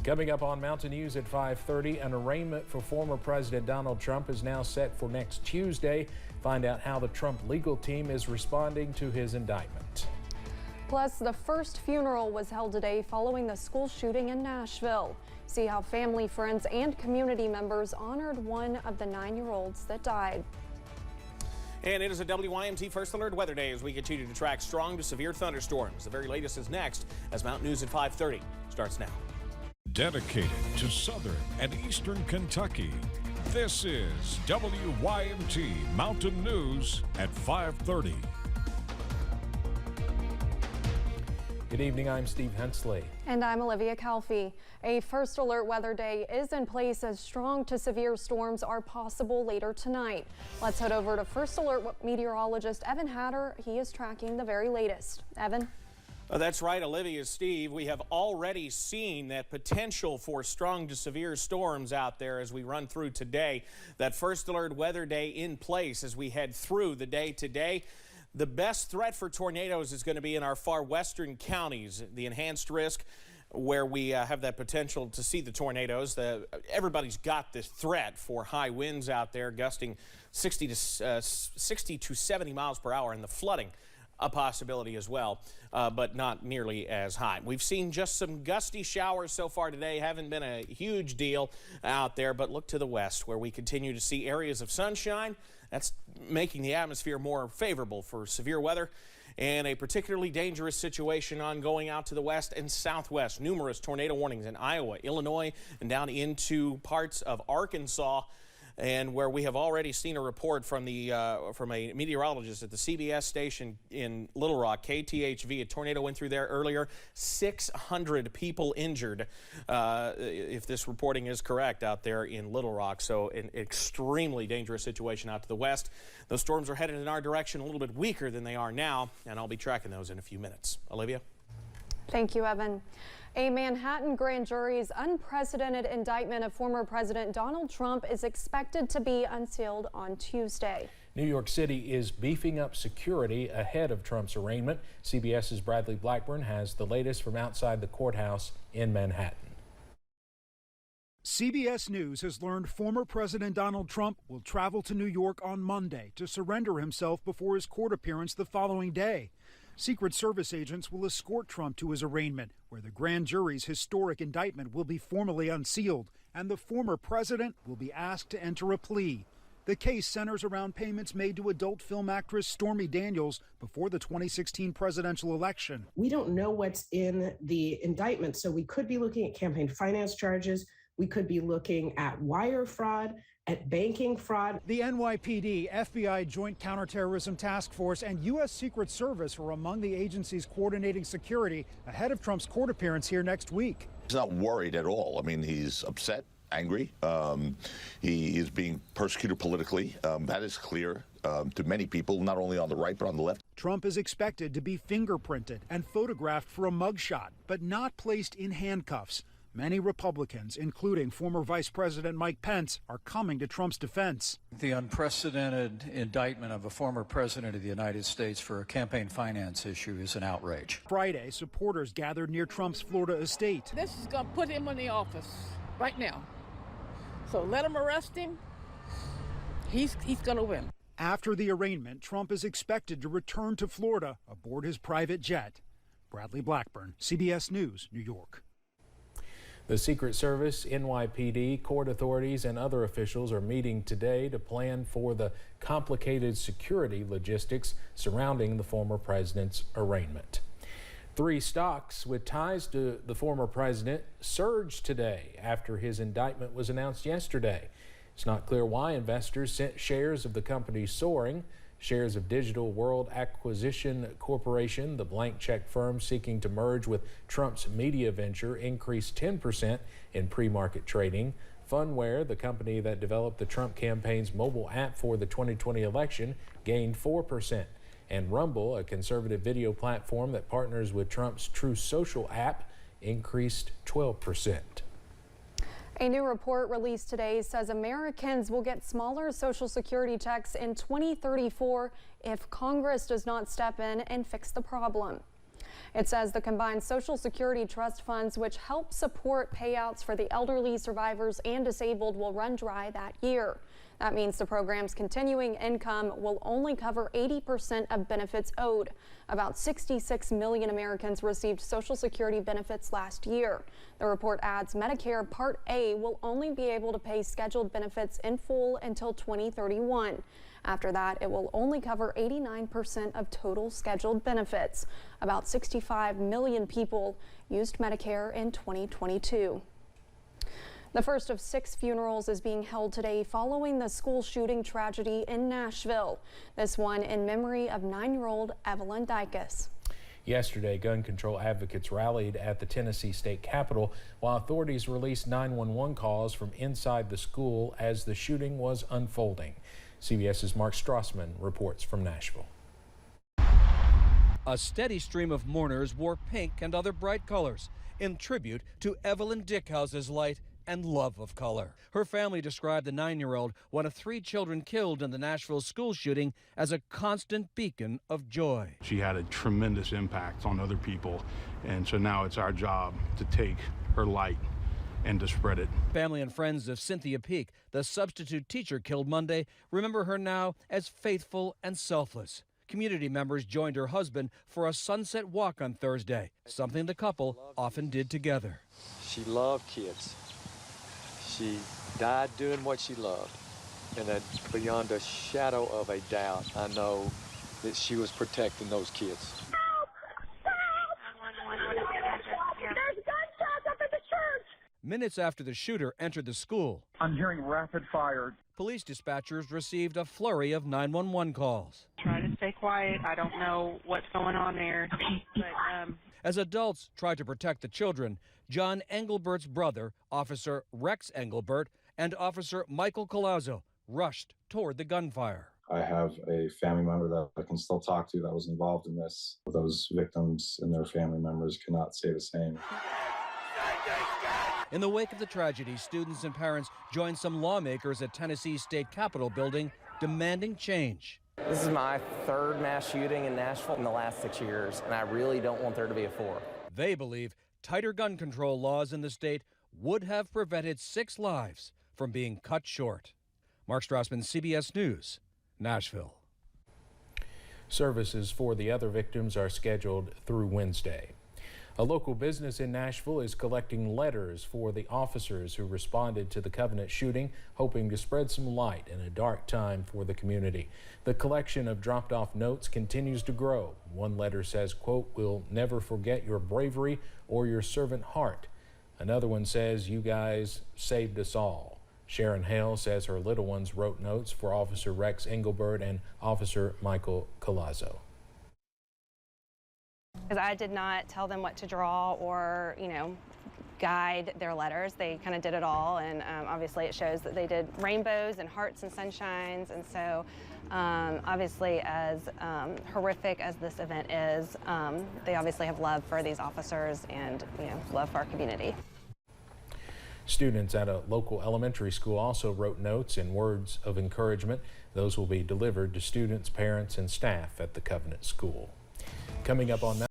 Coming up on Mountain News at 5:30, an arraignment for former President Donald Trump is now set for next Tuesday. Find out how the Trump legal team is responding to his indictment. Plus, the first funeral was held today following the school shooting in Nashville. See how family, friends, and community members honored one of the 9-year-olds that died. And it is a WYMT First Alert Weather Day as we continue to track strong to severe thunderstorms. The very latest is next as Mountain News at 5:30 starts now. Dedicated to southern and eastern Kentucky, this is WYMT Mountain News at 5:30. Good evening, I'm Steve Hensley. And I'm Olivia Calfee. A First Alert Weather Day is in place as strong to severe storms are possible later tonight. Let's head over to First Alert meteorologist Evan Hatter. He is tracking the very latest. Evan? That's right, Olivia. Steve, we have already seen that potential for strong to severe storms out there as we run through today. That First Alert Weather Day in place as we head through the day today. The best threat for tornadoes is going to be in our far western counties. The enhanced risk where we have that potential to see the tornadoes. Everybody's got this threat for high winds out there, gusting 60 to 70 miles per hour, and the flooding a possibility as well, but not nearly as high. We've seen just some gusty showers so far today. Haven't been a huge deal out there, but look to the west where we continue to see areas of sunshine. That's making the atmosphere more favorable for severe weather, and a particularly dangerous situation ongoing out to the west and southwest. Numerous tornado warnings in Iowa, Illinois, and down into parts of Arkansas, and where we have already seen a report from a meteorologist at the CBS station in Little Rock, KTHV. A tornado went through there earlier. 600 people injured, if this reporting is correct, out there in Little Rock. So an extremely dangerous situation out to the west. Those storms are headed in our direction, a little bit weaker than they are now, and I'll be tracking those in a few minutes. Olivia? Thank you, Evan. A Manhattan grand jury's unprecedented indictment of former President Donald Trump is expected to be unsealed on Tuesday. New York City is beefing up security ahead of Trump's arraignment. CBS's Bradley Blackburn has the latest from outside the courthouse in Manhattan. CBS News has learned former President Donald Trump will travel to New York on Monday to surrender himself before his court appearance the following day. Secret Service agents will escort Trump to his arraignment, where the grand jury's historic indictment will be formally unsealed, and the former president will be asked to enter a plea. The case centers around payments made to adult film actress Stormy Daniels before the 2016 presidential election. We don't know what's in the indictment, so we could be looking at campaign finance charges. We could be looking at wire fraud, at banking fraud. The NYPD, FBI Joint Counterterrorism Task Force, and U.S. Secret Service are among the agencies coordinating security ahead of Trump's court appearance here next week. He's not worried at all. I mean, he's upset, angry. He is being persecuted politically. That is clear to many people, not only on the right, but on the left. Trump is expected to be fingerprinted and photographed for a mugshot, but not placed in handcuffs. Many Republicans, including former Vice President Mike Pence, are coming to Trump's defense. The unprecedented indictment of a former president of the United States for a campaign finance issue is an outrage. Friday, supporters gathered near Trump's Florida estate. This is going to put him in the office right now. So let him arrest him. He's going to win. After the arraignment, Trump is expected to return to Florida aboard his private jet. Bradley Blackburn, CBS News, New York. The Secret Service, NYPD, court authorities, and other officials are meeting today to plan for the complicated security logistics surrounding the former president's arraignment. 3 stocks with ties to the former president surged today after his indictment was announced yesterday. It's not clear why investors sent shares of the company soaring. Shares of Digital World Acquisition Corporation, the blank check firm seeking to merge with Trump's media venture, increased 10% in pre-market trading. Funware, the company that developed the Trump campaign's mobile app for the 2020 election, gained 4%. And Rumble, a conservative video platform that partners with Trump's Truth Social app, increased 12%. A new report released today says Americans will get smaller Social Security checks in 2034 if Congress does not step in and fix the problem. It says the combined Social Security trust funds, which help support payouts for the elderly, survivors, and disabled, will run dry that year. That means the program's continuing income will only cover 80% of benefits owed. About 66 million Americans received Social Security benefits last year. The report adds Medicare Part A will only be able to pay scheduled benefits in full until 2031. After that, it will only cover 89% of total scheduled benefits. About 65 million people used Medicare in 2022. The first of 6 funerals is being held today following the school shooting tragedy in Nashville. This one in memory of 9-year-old Evelyn Dykes. Yesterday, gun control advocates rallied at the Tennessee State Capitol while authorities released 911 calls from inside the school as the shooting was unfolding. CBS's Mark Strassman reports from Nashville. A steady stream of mourners wore pink and other bright colors in tribute to Evelyn Dickhouse's light and love of color. Her family described the 9-year-old, one of 3 children killed in the Nashville school shooting, as a constant beacon of joy. She had a tremendous impact on other people, and so now it's our job to take her light and to spread it. Family and friends of Cynthia Peak, the substitute teacher killed Monday, remember her now as faithful and selfless. Community members joined her husband for a sunset walk on Thursday, something the couple often did together. She loved kids. She died doing what she loved, and that beyond a shadow of a doubt, I know that she was protecting those kids. There's gunshots up at the church! Minutes after the shooter entered the school, I'm hearing rapid fire. Police dispatchers received a flurry of 911 calls. Try to stay quiet. I don't know what's going on there. But, As adults tried to protect the children, John Engelbert's brother, Officer Rex Engelbert, and Officer Michael Colazzo rushed toward the gunfire. I have a family member that I can still talk to that was involved in this. Those victims and their family members cannot say the same. In the wake of the tragedy, students and parents joined some lawmakers at Tennessee's State Capitol building demanding change. This is my 3rd mass shooting in Nashville in the last 6 years, and I really don't want there to be a 4th. They believe tighter gun control laws in the state would have prevented 6 lives from being cut short. Mark Strassman, CBS News, Nashville. Services for the other victims are scheduled through Wednesday. A local business in Nashville is collecting letters for the officers who responded to the Covenant shooting, hoping to spread some light in a dark time for the community. The collection of dropped-off notes continues to grow. One letter says, quote, "We'll never forget your bravery or your servant heart." Another one says, "You guys saved us all." Sharon Hale says her little ones wrote notes for Officer Rex Engelbert and Officer Michael Colazzo. Because I did not tell them what to draw or, guide their letters. They kind of did it all, and obviously it shows that they did rainbows and hearts and sunshines. And so obviously, as horrific as this event is, they obviously have love for these officers and love for our community. Students at a local elementary school also wrote notes and words of encouragement. Those will be delivered to students, parents, and staff at the Covenant School. Coming up on